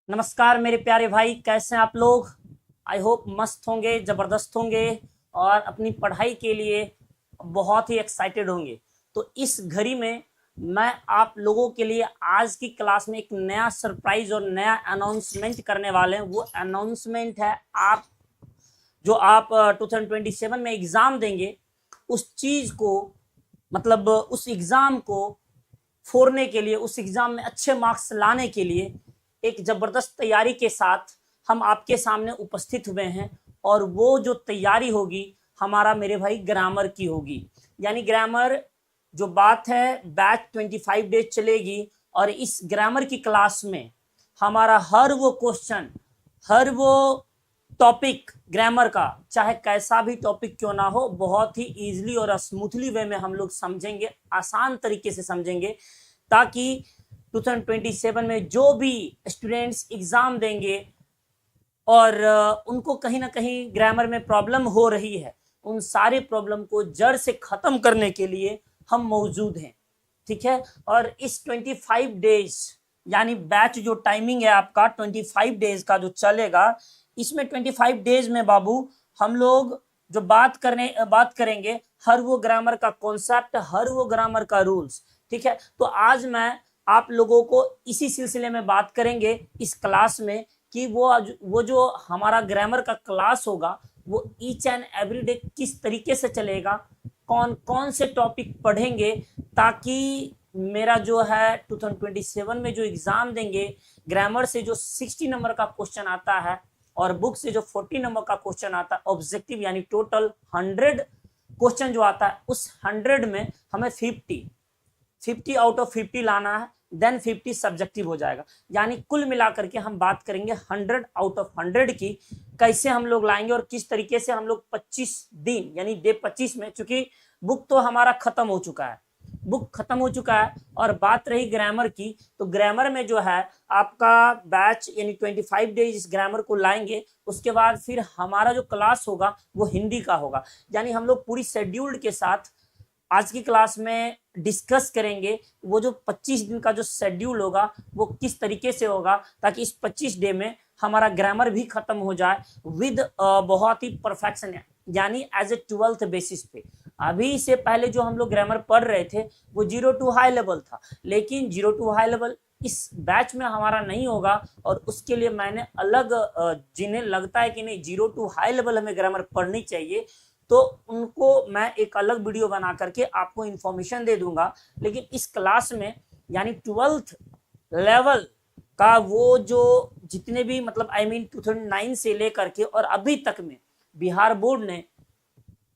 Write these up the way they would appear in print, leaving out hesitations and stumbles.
नमस्कार मेरे प्यारे भाई, कैसे हैं आप लोग। आई होप मस्त होंगे, ज़बरदस्त होंगे और अपनी पढ़ाई के लिए बहुत ही एक्साइटेड होंगे। तो इस घड़ी में मैं आप लोगों के लिए आज की क्लास में एक नया सरप्राइज और नया अनाउंसमेंट करने वाले हैं। वो अनाउंसमेंट है आप 2027 में एग्ज़ाम देंगे, उस चीज़ को मतलब उस एग्ज़ाम को फोड़ने के लिए, उस एग्ज़ाम में अच्छे मार्क्स लाने के लिए एक ज़बरदस्त तैयारी के साथ हम आपके सामने उपस्थित हुए हैं। और वो जो तैयारी होगी हमारा मेरे भाई ग्रामर की होगी। यानी ग्रामर जो बात है बैच 25 डेज चलेगी और इस ग्रामर की क्लास में हमारा हर वो क्वेश्चन, हर वो टॉपिक ग्रामर का, चाहे कैसा भी टॉपिक क्यों ना हो, बहुत ही इजीली और स्मूथली वे में हम लोग समझेंगे, आसान तरीके से समझेंगे, ताकि 2027 में जो भी स्टूडेंट्स एग्ज़ाम देंगे और उनको कहीं ना कहीं ग्रामर में प्रॉब्लम हो रही है, उन सारे प्रॉब्लम को जड़ से ख़त्म करने के लिए हम मौजूद हैं। ठीक है। और इस 25 डेज यानी बैच जो टाइमिंग है आपका 25 डेज का जो चलेगा, इसमें 25 डेज में बाबू हम लोग जो बात करेंगे हर वो ग्रामर का कॉन्सेप्ट, हर वो ग्रामर का रूल्स। ठीक है। तो आज मैं आप लोगों को इसी सिलसिले में बात करेंगे इस क्लास में कि वो जो हमारा ग्रामर का क्लास होगा वो ईच एंड एवरी डे किस तरीके से चलेगा, कौन कौन से टॉपिक पढ़ेंगे, ताकि मेरा जो है 2027 में जो एग्ज़ाम देंगे ग्रामर से जो 60 नंबर का क्वेश्चन आता है और बुक से जो 40 नंबर का क्वेश्चन आता है ऑब्जेक्टिव, यानी टोटल 100 क्वेश्चन जो आता है, उस 100 में हमें 50 आउट ऑफ 50 लाना है, देन 50 सब्जेक्टिव हो जाएगा। यानी कुल मिलाकर के हम बात करेंगे 100 आउट ऑफ 100 की, कैसे हम लोग लाएंगे और किस तरीके से हम लोग 25 दिन यानी डे 25 में, चूंकि बुक तो हमारा खत्म हो चुका है, और बात रही ग्रामर की, तो ग्रामर में जो है आपका बैच यानी 25 डेज इस ग्रामर को लाएंगे। उसके बाद फिर हमारा जो क्लास होगा वो हिंदी का होगा। यानी हम लोग पूरी शेड्यूल्ड के साथ आज की क्लास में डिस्कस करेंगे वो जो 25 दिन का जो शेड्यूल होगा वो किस तरीके से होगा, ताकि इस 25 डे में हमारा ग्रामर भी खत्म हो जाए विद बहुत ही परफेक्शन, यानी एज ए 12th बेसिस पे। अभी से पहले जो हम लोग ग्रामर पढ़ रहे थे वो 0 टू हाई लेवल था, लेकिन 0 टू हाई लेवल इस बैच में हमारा नहीं होगा। और उसके लिए मैंने अलग जिन्हें लगता है कि नहीं 0 टू हाई लेवल हमें ग्रामर पढ़नी चाहिए, तो उनको मैं एक अलग वीडियो बना करके आपको इंफॉर्मेशन दे दूंगा। लेकिन इस क्लास में यानी 12th लेवल का वो जो जितने भी मतलब 2009 से लेकर के और अभी तक में बिहार बोर्ड ने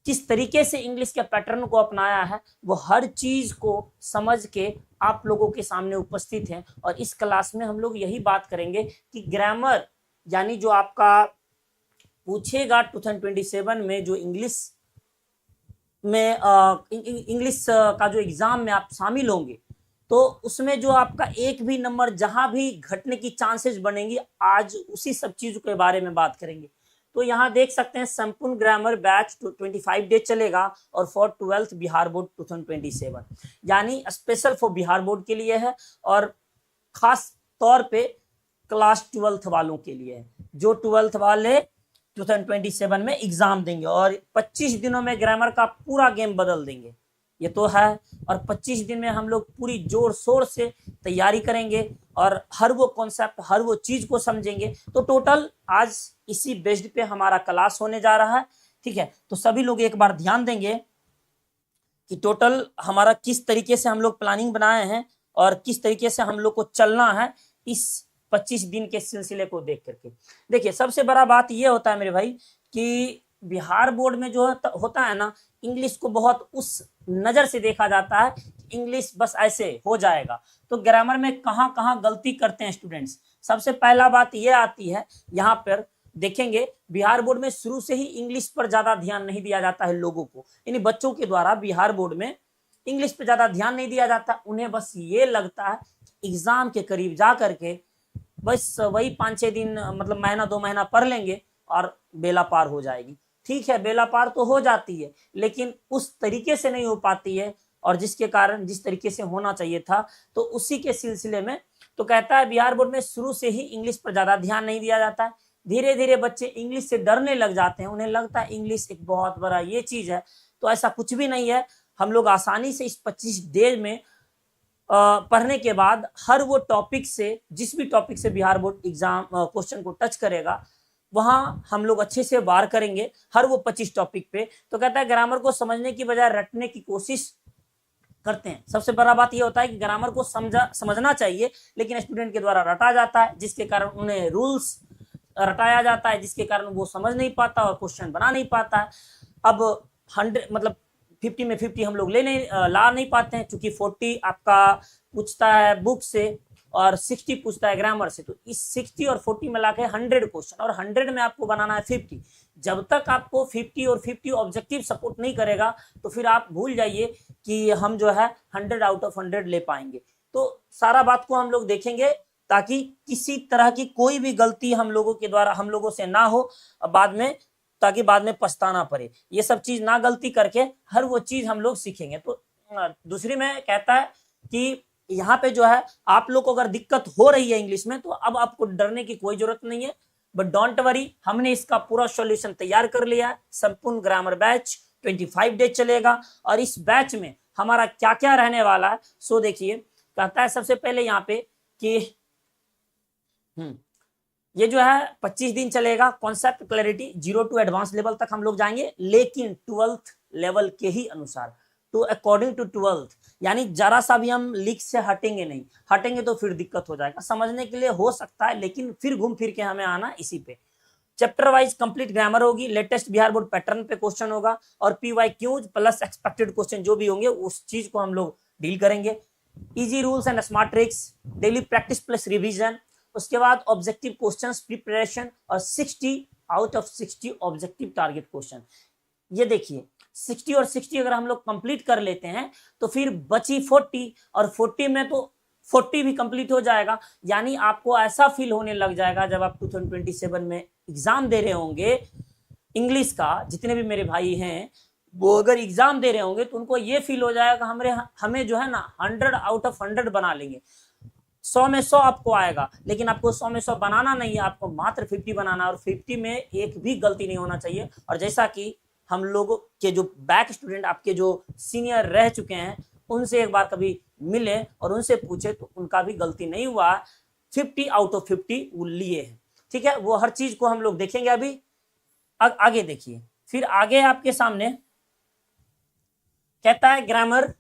किस तरीके से इंग्लिश के पैटर्न को अपनाया है, वो हर चीज को समझ के आप लोगों के सामने उपस्थित हैं। और इस क्लास में हम लोग यही बात करेंगे कि ग्रामर यानी जो आपका पूछेगा 2027 में जो इंग्लिश में इंग्लिश का जो एग्जाम में आप शामिल होंगे, तो उसमें जो आपका एक भी नंबर जहां भी घटने की चांसेस बनेंगी, आज उसी सब चीजों के बारे में बात करेंगे। तो यहाँ देख सकते हैं संपूर्ण ग्रामर बैच 25 डेज चलेगा और फॉर 12th बिहार बोर्ड 2027, यानी स्पेशल फॉर बिहार बोर्ड के लिए है और खास तौर पे क्लास 12th वालों के लिए है, जो 12th वाले 2027 में एग्जाम देंगे और 25 दिनों में ग्रामर का पूरा गेम बदल देंगे, ये तो है। और 25 दिन में हम लोग पूरी जोर शोर से तैयारी करेंगे और हर वो कॉन्सेप्ट, हर वो चीज को समझेंगे। तो टोटल आज इसी बेस्ड पे हमारा क्लास होने जा रहा है। ठीक है। तो सभी लोग एक बार ध्यान देंगे कि टोटल हमारा किस तरीके से हम लोग प्लानिंग बनाए हैं और किस तरीके से हम लोग को चलना है इस 25 दिन के सिलसिले को देख करके। देखिए, सबसे बड़ा बात यह होता है मेरे भाई कि बिहार बोर्ड में जो होता है ना, इंग्लिश को बहुत उस नजर से देखा जाता है कि इंग्लिश बस ऐसे हो जाएगा। तो ग्रामर में कहाँ कहाँ गलती करते हैं स्टूडेंट्स, सबसे पहला बात यह आती है, यहाँ पर देखेंगे बिहार बोर्ड में शुरू से ही इंग्लिश पर ज्यादा ध्यान नहीं दिया जाता है लोगों को, यानी बच्चों के द्वारा बिहार बोर्ड में इंग्लिश पर ज्यादा ध्यान नहीं दिया जाता। उन्हें बस ये लगता है एग्जाम के करीब जा करके बस वही 5-6 दिन मतलब महीना 2 महीना पढ़ लेंगे और बेला पार हो जाएगी। ठीक है, बेला पार तो हो जाती है, लेकिन उस तरीके से नहीं हो पाती है, और जिसके कारण जिस तरीके से होना चाहिए था, तो उसी के सिलसिले में तो कहता है बिहार बोर्ड में शुरू से ही इंग्लिश पर ज्यादा ध्यान नहीं दिया जाता है, धीरे धीरे बच्चे इंग्लिश से डरने लग जाते हैं, उन्हें लगता है इंग्लिश एक बहुत बड़ा ये चीज है। तो ऐसा कुछ भी नहीं है, हम लोग आसानी से इस 25 डेज में पढ़ने के बाद हर वो टॉपिक से, जिस भी टॉपिक से बिहार बोर्ड एग्जाम क्वेश्चन को टच करेगा वहां हम लोग अच्छे से वार करेंगे हर वो 25 टॉपिक पे। तो कहता है ग्रामर को समझने की बजाय रटने की कोशिश करते हैं। सबसे बड़ा बात यह होता है कि ग्रामर को समझना चाहिए, लेकिन स्टूडेंट के द्वारा रटा जाता है, जिसके कारण उन्हें रूल्स रटाया जाता है, जिसके कारण वो समझ नहीं पाता और क्वेश्चन बना नहीं पाता है। अब 100 मतलब 50 में 50 हम लोग ला नहीं पाते हैं, क्योंकि 40 आपका पूछता है बुक से और 60 पूछता है ग्रामर से। तो इस 60 और 40 मिला के 100 क्वेश्चन, और 100 में आपको बनाना है 50। जब तक आपको 50 और 50 ऑब्जेक्टिव सपोर्ट नहीं करेगा तो फिर आप भूल जाइए कि हम जो है 100 आउट ऑफ 100 ले पाएंगे। तो सारा बात को हम लोग देखेंगे ताकि किसी तरह की कोई भी गलती हम लोगों से ना हो बाद में, ताकि बाद में पछताना पड़े। ये सब चीज ना गलती करके हर वो चीज हम लोग सीखेंगे। तो दूसरी में कहता है कि यहाँ पे जो है आप लोग को अगर दिक्कत हो रही है इंग्लिश में तो अब आपको डरने की कोई जरूरत नहीं है, बट डोंट वरी, हमने इसका पूरा सॉल्यूशन तैयार कर लिया है। संपूर्ण ग्रामर बैच 25 डेज चलेगा और इस बैच में हमारा क्या क्या रहने वाला है सो देखिए। कहता है सबसे पहले यहाँ पे कि ये जो है 25 दिन चलेगा, concept clarity 0 to advance level तक हम लोग जाएंगे, लेकिन 12th लेवल के ही अनुसार, टू अकॉर्डिंग टू 12th, यानी जरा सा भी हम लीक से हटेंगे नहीं, हटेंगे तो फिर दिक्कत हो जाएगा। समझने के लिए हो सकता है, लेकिन फिर घूम फिर के हमें आना इसी पे। चैप्टर वाइज कंप्लीट ग्रामर होगी, लेटेस्ट बिहार बोर्ड पैटर्न पे क्वेश्चन होगा और PYQs प्लस एक्सपेक्टेड क्वेश्चन जो भी होंगे उस चीज को हम लोग डील करेंगे। Easy rules and smart tricks, daily practice plus revision, उसके बाद ऑब्जेक्टिव क्वेश्चंस प्रिपरेशन और 60 out of 60 objective target question. ये देखिए 60 और 60 अगर हम लोग कंप्लीट कर लेते हैं तो फिर बची 40, और 40 में तो 40 भी कंप्लीट हो जाएगा। यानी आपको ऐसा फील होने लग जाएगा जब आप 2027 में एग्जाम दे रहे होंगे इंग्लिश का, जितने भी मेरे भाई हैं वो अगर एग्जाम दे रहे होंगे तो उनको ये फील हो जाएगा हमें जो है ना 100 आउट ऑफ 100 बना लेंगे। 100 में 100 आपको आएगा, लेकिन आपको 100 में 100 बनाना नहीं है, आपको मात्र 50 बनाना, और 50 में एक भी गलती नहीं होना चाहिए। और जैसा कि हम लोगों के जो बैक स्टूडेंट आपके जो सीनियर रह चुके हैं उनसे एक बार कभी मिले और उनसे पूछे तो उनका भी गलती नहीं हुआ, 50 आउट ऑफ 50 वो लिए हैं। ठीक है, वो हर चीज को हम लोग देखेंगे। अभी आगे देखिए, फिर आगे आपके सामने कहता है grammar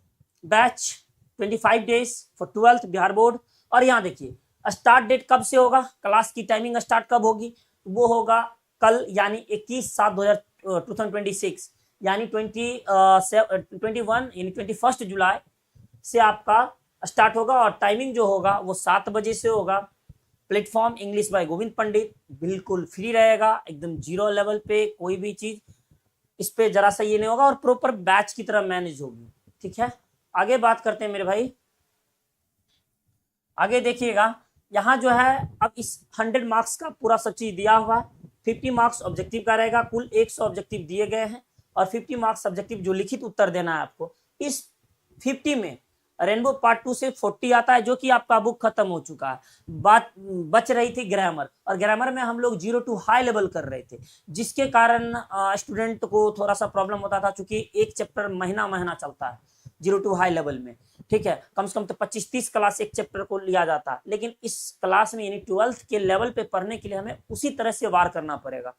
batch 25 days for 12th Bihar board. और यहाँ देखिए स्टार्ट डेट कब से होगा, क्लास की टाइमिंग स्टार्ट कब होगी, वो होगा कल यानी 21/7/2026 यानी 21 जुलाई से आपका स्टार्ट होगा। और टाइमिंग जो होगा वो 7 बजे से होगा। प्लेटफॉर्म इंग्लिश बाय गोविंद पंडित, बिल्कुल फ्री रहेगा, एकदम 0 लेवल पे, कोई भी चीज इस पे जरा सा ये नहीं होगा और प्रॉपर बैच की तरह मैनेज होगी। ठीक है, आगे बात करते हैं मेरे भाई। आगे देखिएगा, यहाँ जो है अब इस 100 मार्क्स का पूरा सब चीज दिया हुआ है। 50 मार्क्स ऑब्जेक्टिव का रहेगा, कुल 100 ऑब्जेक्टिव दिए गए हैं और 50 मार्क्स ऑब्जेक्टिव जो लिखित उत्तर देना है आपको। इस 50 में रेनबो पार्ट 2 से 40 आता है, जो कि आपका बुक खत्म हो चुका है। बात बच रही थी ग्रामर, और ग्रामर में हम लोग 0 टू हाई लेवल कर रहे थे, जिसके कारण स्टूडेंट को थोड़ा सा प्रॉब्लम होता था, क्योंकि एक चैप्टर महीना चलता है 0 टू हाई लेवल में। ठीक है, कम से कम तो 25-30 क्लास एक चैप्टर को लिया जाता है, लेकिन इस क्लास में यानी 12th के लेवल पे पढ़ने के लिए हमें उसी तरह से वार करना पड़ेगा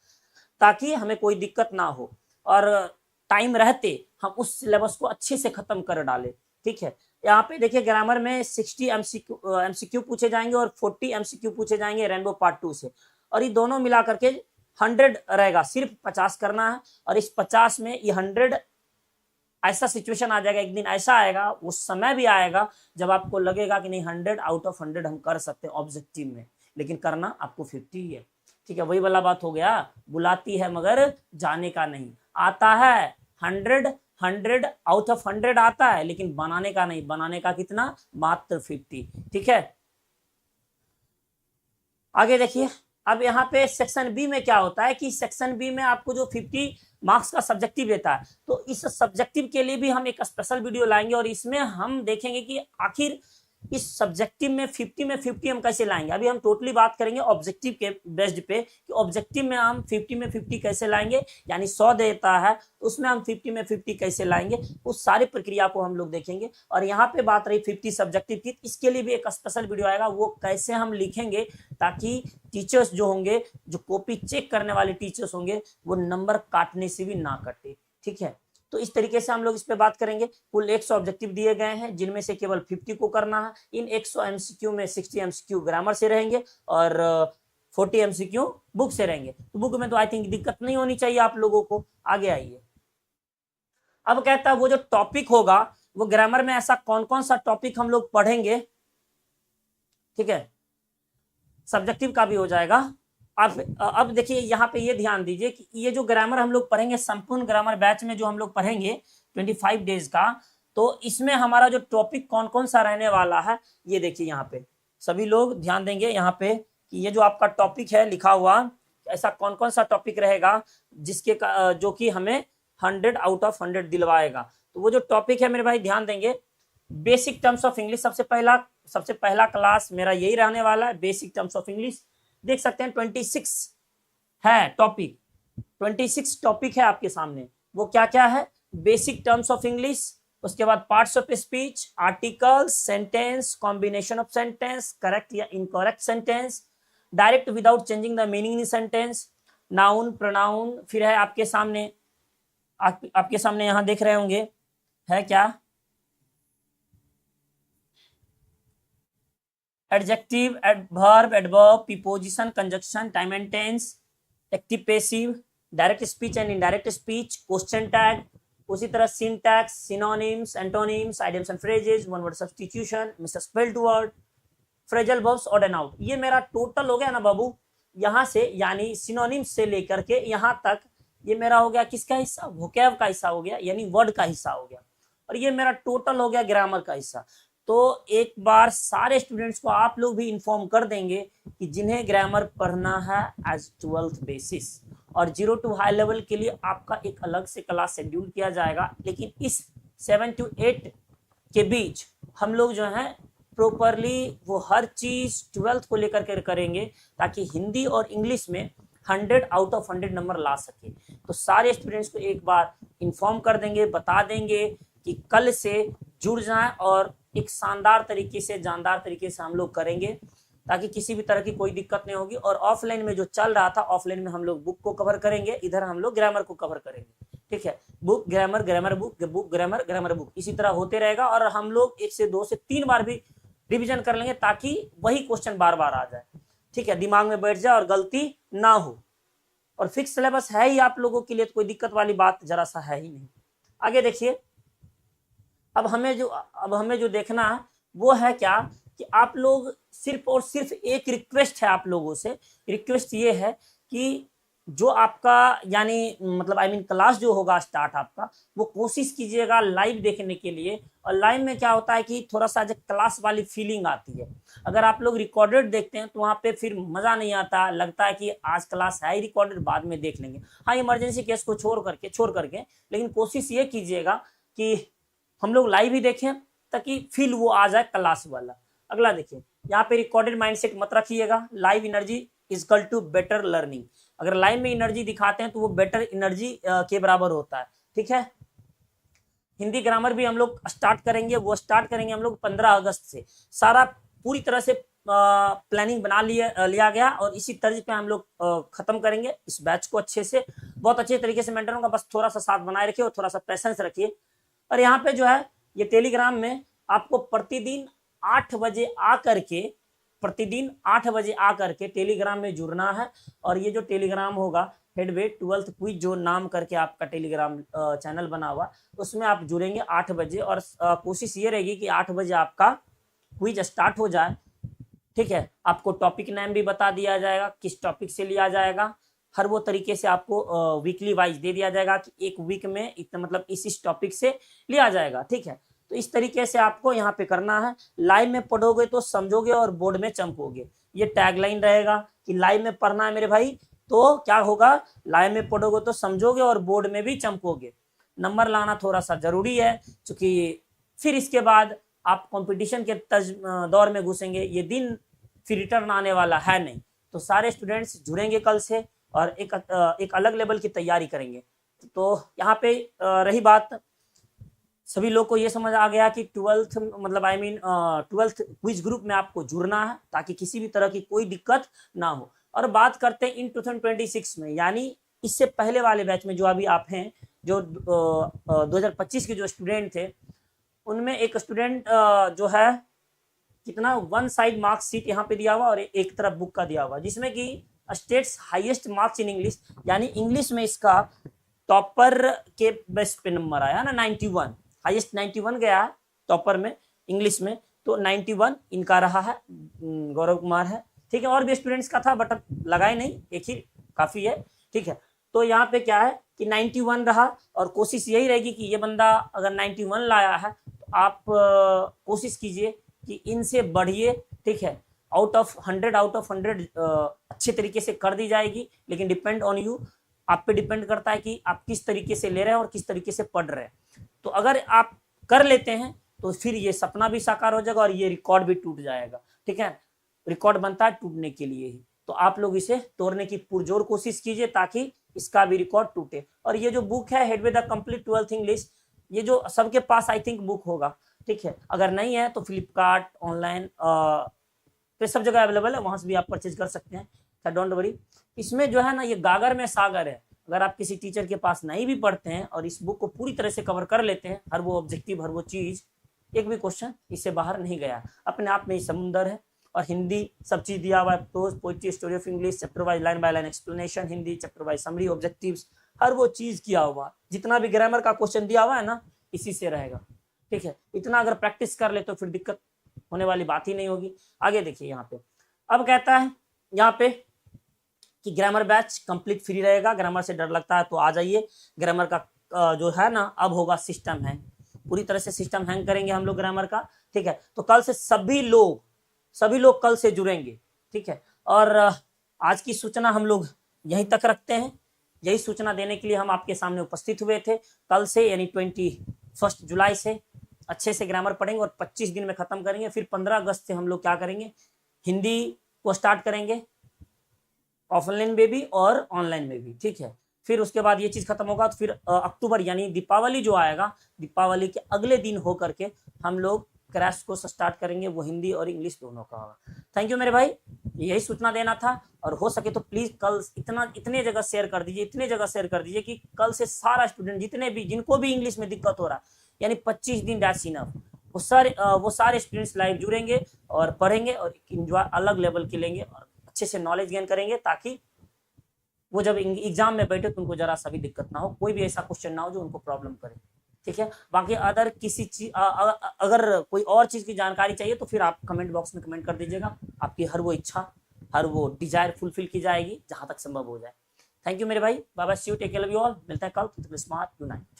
ताकि हमें कोई दिक्कत ना हो और टाइम रहते हम उस सिलेबस को अच्छे से खत्म कर डाले। ठीक है, यहाँ पे देखिए ग्रामर में 60 MCQ पूछे जाएंगे और 40 MCQ पूछे जाएंगे रेनबो पार्ट 2 से, और ये दोनों मिला करके 100 रहेगा। सिर्फ 50 करना है, और इस 50 में ये 100 ऐसा सिचुएशन आ जाएगा, एक दिन ऐसा आएगा, उस समय भी आएगा जब आपको लगेगा कि नहीं 100 आउट ऑफ 100 हम कर सकते हैं ऑब्जेक्टिव में, लेकिन करना आपको 50 ही है। ठीक है, वही वाला बात हो गया, बुलाती है मगर जाने का नहीं। आता है 100 आउट ऑफ 100 आता है, लेकिन बनाने का नहीं। बनाने का कितना, मात्र 50। ठीक है, आगे देखिए। अब यहाँ पे सेक्शन बी में क्या होता है कि सेक्शन बी में आपको जो 50 मार्क्स का सब्जेक्टिव देता है, तो इस सब्जेक्टिव के लिए भी हम एक स्पेशल वीडियो लाएंगे और इसमें हम देखेंगे कि आखिर इस सब्जेक्टिव में 50 में 50 हम कैसे लाएंगे। अभी हम टोटली बात करेंगे ऑब्जेक्टिव के बेस्ड पे कि ऑब्जेक्टिव में हम 50 में 50 कैसे लाएंगे, यानी 100 देता है तो उसमें हम 50 में 50 कैसे लाएंगे, उस सारी प्रक्रिया को हम लोग देखेंगे। और यहाँ पे बात रही 50 सब्जेक्टिव की, इसके लिए भी एक स्पेशल वीडियो आएगा, वो कैसे हम लिखेंगे ताकि टीचर्स जो होंगे, जो कॉपी चेक करने वाले टीचर्स होंगे, वो नंबर काटने से भी ना कटे। ठीक है, तो इस तरीके से हम लोग इस पे बात करेंगे। कुल 100 ऑब्जेक्टिव दिए गए हैं जिनमें से केवल 50 को करना है। इन 100 एमसीक्यू में 60 एमसीक्यू ग्रामर से रहेंगे और 40 एमसीक्यू बुक से रहेंगे। तो बुक में तो आई थिंक दिक्कत नहीं होनी चाहिए आप लोगों को। आगे आइए, अब कहता है वो जो टॉपिक होगा वो ग्रामर में ऐसा कौन कौन सा टॉपिक हम लोग पढ़ेंगे। ठीक है, सब्जेक्टिव का भी हो जाएगा। अब देखिए यहाँ पे ये ध्यान दीजिए कि ये जो ग्रामर हम लोग पढ़ेंगे, संपूर्ण ग्रामर बैच में जो हम लोग पढ़ेंगे 25 डेज का, तो इसमें हमारा जो टॉपिक कौन कौन सा रहने वाला है ये देखिए। यहाँ पे सभी लोग ध्यान देंगे यहाँ पे कि ये जो आपका टॉपिक है लिखा हुआ, ऐसा कौन कौन सा टॉपिक रहेगा जिसके जो कि हमें 100 आउट ऑफ 100 दिलवाएगा। तो वो जो टॉपिक है मेरे भाई ध्यान देंगे, बेसिक टर्म्स ऑफ इंग्लिश। सबसे पहला क्लास मेरा यही रहने वाला है, बेसिक टर्म्स ऑफ इंग्लिश। देख सकते हैं 26 है टॉपिक, 26 टॉपिक है आपके सामने। वो क्या क्या है, बेसिक टर्म्स ऑफ इंग्लिश, उसके बाद parts of speech, articles, sentence, combination of sentence, correct या incorrect sentence, direct without changing the meaning in sentence, noun, pronoun. फिर है आपके सामने यहां देख रहे होंगे है क्या, adjective, adverb, adverb, preposition, conjunction, time and tense, active passive, direct speech and indirect speech, question tag, उसी तरह syntax, synonyms, antonyms, idioms and phrases, one word substitution, misspelled word, phrasal verbs, odd and out. ये मेरा total हो गया ना बाबू, यहाँ से यानी सिनोनिम्स से लेकर के यहाँ तक ये मेरा हो गया किसका हिस्सा, वोकैब का हिस्सा हो गया, यानी वर्ड का हिस्सा हो गया। और ये मेरा टोटल हो गया ग्रामर का हिस्सा। तो एक बार सारे स्टूडेंट्स को आप लोग भी इन्फॉर्म कर देंगे कि जिन्हें ग्रामर पढ़ना है एज 12th बेसिस, और 0 to हाई लेवल के लिए आपका एक अलग से क्लास शेड्यूल किया जाएगा। लेकिन इस 7 to 8 के बीच हम लोग जो है प्रॉपरली वो हर चीज 12th को लेकर के करेंगे ताकि हिंदी और इंग्लिश में 100 आउट ऑफ 100 नंबर ला सके। तो सारे स्टूडेंट्स को एक बार इन्फॉर्म कर देंगे, बता देंगे कि कल से जुड़ जाएं और एक शानदार तरीके से, जानदार तरीके से हम लोग करेंगे ताकि किसी भी तरह की कोई दिक्कत नहीं होगी। और ऑफलाइन में जो चल रहा था, ऑफलाइन में हम लोग बुक को कवर करेंगे, इधर हम लोग ग्रामर को कवर करेंगे। ठीक है, book grammar, grammar book, book grammar, grammar book, इसी तरह होते रहेगा। और हम लोग 1 से 2 से 3 बार भी रिविजन कर लेंगे ताकि वही क्वेश्चन बार बार आ जाए। ठीक है, दिमाग में बैठ जाए और गलती ना हो। और फिक्स सिलेबस है ही आप लोगों के लिए, तो कोई दिक्कत वाली बात जरा सा है ही नहीं। आगे देखिए, अब हमें जो देखना है वो है क्या कि आप लोग सिर्फ और सिर्फ एक रिक्वेस्ट है आप लोगों से। रिक्वेस्ट ये है कि जो आपका यानी मतलब क्लास जो होगा स्टार्ट आपका, वो कोशिश कीजिएगा लाइव देखने के लिए। और लाइव में क्या होता है कि थोड़ा सा जो क्लास वाली फीलिंग आती है। अगर आप लोग रिकॉर्डेड देखते हैं तो वहाँ पे फिर मज़ा नहीं आता, लगता है कि आज क्लास है ही रिकॉर्डेड, बाद में देख लेंगे। हाँ, इमरजेंसी केस को छोड़ करके लेकिन कोशिश ये कीजिएगा कि हम लोग लाइव ही देखें ताकि फील वो आ जाए क्लास वाला। अगला देखिए, यहाँ पे रिकॉर्डेड माइंडसेट मत रखिएगा। Live energy is equal to better learning. अगर लाइव में एनर्जी दिखाते हैं तो वो बेटर एनर्जी के बराबर होता है। ठीक है, हिंदी ग्रामर भी हम लोग स्टार्ट करेंगे, वो स्टार्ट करेंगे हम लोग 15 अगस्त से। सारा पूरी तरह से प्लानिंग बना लिया गया और इसी तर्ज पे हम लोग खत्म करेंगे इस बैच को अच्छे से, बहुत अच्छे तरीके से मेंटेन होगा। बस थोड़ा सा साथ बनाए रखिए और थोड़ा सा पेशेंस रखिए। और यहाँ पे जो है ये टेलीग्राम में आपको प्रतिदिन 8 बजे आकर के टेलीग्राम में जुड़ना है। और ये जो टेलीग्राम होगा हेडवेट 12th क्विज जो नाम करके आपका टेलीग्राम चैनल बना हुआ, उसमें आप जुड़ेंगे 8 बजे। और कोशिश ये रहेगी कि 8 बजे आपका क्विज स्टार्ट हो जाए। ठीक है, आपको टॉपिक नेम भी बता दिया जाएगा, किस टॉपिक से लिया जाएगा, हर वो तरीके से आपको वीकली वाइज दे दिया जाएगा कि एक वीक में इतना मतलब इस टॉपिक से लिया जाएगा। ठीक है, तो इस तरीके से आपको यहाँ पे करना है। लाइव में पढ़ोगे तो समझोगे और बोर्ड में चमकोगे, ये टैगलाइन रहेगा कि लाइव में पढ़ना है मेरे भाई तो क्या होगा, लाइव में पढ़ोगे तो समझोगे और बोर्ड में भी चमकोगे। नंबर लाना थोड़ा सा जरूरी है, क्योंकि फिर इसके बाद आप कंपटीशन के दौर में घुसेंगे, ये दिन फिर रिटर्न आने वाला है नहीं। तो सारे स्टूडेंट्स जुड़ेंगे कल से और एक अलग लेवल की तैयारी करेंगे। तो यहाँ पे रही बात, सभी लोग को ये समझ आ गया कि 12th मतलब I mean 12th quiz group में आपको जुड़ना है ताकि किसी भी तरह की कोई दिक्कत ना हो। और बात करते हैं इन 2026 में, यानी इससे पहले वाले बैच में जो अभी आप हैं, जो 2025 के जो स्टूडेंट थे, उनमें एक स्टूडेंट जो है कितना 1 साइड मार्क्स शीट यहाँ पे दिया हुआ और एक तरफ बुक का दिया हुआ, जिसमें कि states highest marks in English, यानी इंग्लिश में इसका टॉपर के बेस्ट पे नंबर आया ना 91, हाईएस्ट 91 गया टॉपर में इंग्लिश में, तो 91 इनका रहा है, गौरव कुमार है। ठीक है, और भी स्टूडेंट्स का था बट लगाए नहीं, एक ही काफी है। ठीक है, तो यहाँ पे क्या है कि 91 रहा और कोशिश यही रहेगी कि ये बंदा अगर 91 लाया है तो आप कोशिश कीजिए कि इनसे बढ़िए। ठीक है, आउट ऑफ 100 अच्छे तरीके से कर दी जाएगी, लेकिन डिपेंड ऑन यू, आप पे डिपेंड करता है कि आप किस तरीके से ले रहे हैं और किस तरीके से पढ़ रहे हैं। तो अगर आप कर लेते हैं तो फिर ये सपना भी साकार हो जाएगा और ये रिकॉर्ड भी टूट जाएगा। ठीक है, रिकॉर्ड बनता है टूटने के लिए ही, तो आप लोग इसे तोड़ने की पुरजोर कोशिश कीजिए ताकि इसका भी रिकॉर्ड टूटे। और ये जो बुक है head with the complete 12th English, ये जो सबके पास आई थिंक बुक होगा। ठीक है, अगर नहीं है तो फ्लिपकार्ट ऑनलाइन पे सब जगह अवेलेबल है, वहां से भी आप परचेज कर सकते हैं। डोंट वरी, इसमें जो है ना ये गागर में सागर है। अगर आप किसी टीचर के पास नहीं भी पढ़ते हैं और इस बुक को पूरी तरह से कवर कर लेते हैं, हर वो ऑब्जेक्टिव, हर वो चीज, एक भी क्वेश्चन इससे बाहर नहीं गया, अपने आप में ही समुंदर है। और हिंदी सब चीज दिया हुआ है, prose, poetry, story of English, chapter wise line by line explanation Hindi, chapter wise summary, objectives, हर वो चीज किया हुआ। जितना भी ग्रामर का क्वेश्चन दिया हुआ है ना, इसी से रहेगा। ठीक है, इतना अगर प्रैक्टिस कर ले तो फिर दिक्कत होने वाली बात ही नहीं होगी। आगे देखिए यहाँ पे, अब कहता है यहाँ पे कि ग्रामर बैच कंप्लीट फ्री रहेगा। ग्रामर से डर लगता है तो आ जाइए। ग्रामर का जो है ना अब होगा सिस्टम हैंग, पूरी तरह से सिस्टम हैंग करेंगे हम लोग ग्रामर का। ठीक है, तो कल से सभी लोग कल से जुड़ेंगे। ठीक है, और आज की सूचना हम लोग यहीं तक रखते हैं। यही सूचना देने के लिए हम आपके सामने उपस्थित हुए थे। कल से यानी 21 जुलाई से अच्छे से ग्रामर पढ़ेंगे और 25 दिन में खत्म करेंगे। फिर 15 अगस्त से हम लोग क्या करेंगे, हिंदी को स्टार्ट करेंगे, ऑफलाइन में भी और ऑनलाइन में भी। ठीक है, फिर उसके बाद ये चीज खत्म होगा तो फिर अक्टूबर यानी दीपावली जो आएगा, दीपावली के अगले दिन हो करके हम लोग क्रैश कोर्स स्टार्ट करेंगे, वो हिंदी और इंग्लिश दोनों का होगा। थैंक यू मेरे भाई, यही सूचना देना था। और हो सके तो प्लीज कल इतने जगह शेयर कर दीजिए कि कल से सारा स्टूडेंट जिनको भी इंग्लिश में दिक्कत हो रहा है, यानी 25 दिन डैश इनफ, वो सारे स्टूडेंट्स लाइव जुड़ेंगे और पढ़ेंगे और इंजॉय अलग लेवल के लेंगे और अच्छे से नॉलेज गेन करेंगे, ताकि वो जब एग्जाम में बैठे तो उनको जरा सा भी दिक्कत ना हो, कोई भी ऐसा क्वेश्चन ना हो जो उनको प्रॉब्लम करे। ठीक है, बाकी अदर किसी चीज अगर कोई और चीज की जानकारी चाहिए तो फिर आप कमेंट बॉक्स में कमेंट कर दीजिएगा। आपकी हर वो इच्छा, हर वो डिजायर फुलफिल की जाएगी जहां तक संभव हो जाए। थैंक यू मेरे भाई, bye bye, see you, take care, love you all. मिलते हैं कल, स्मार्ट यूनाइट।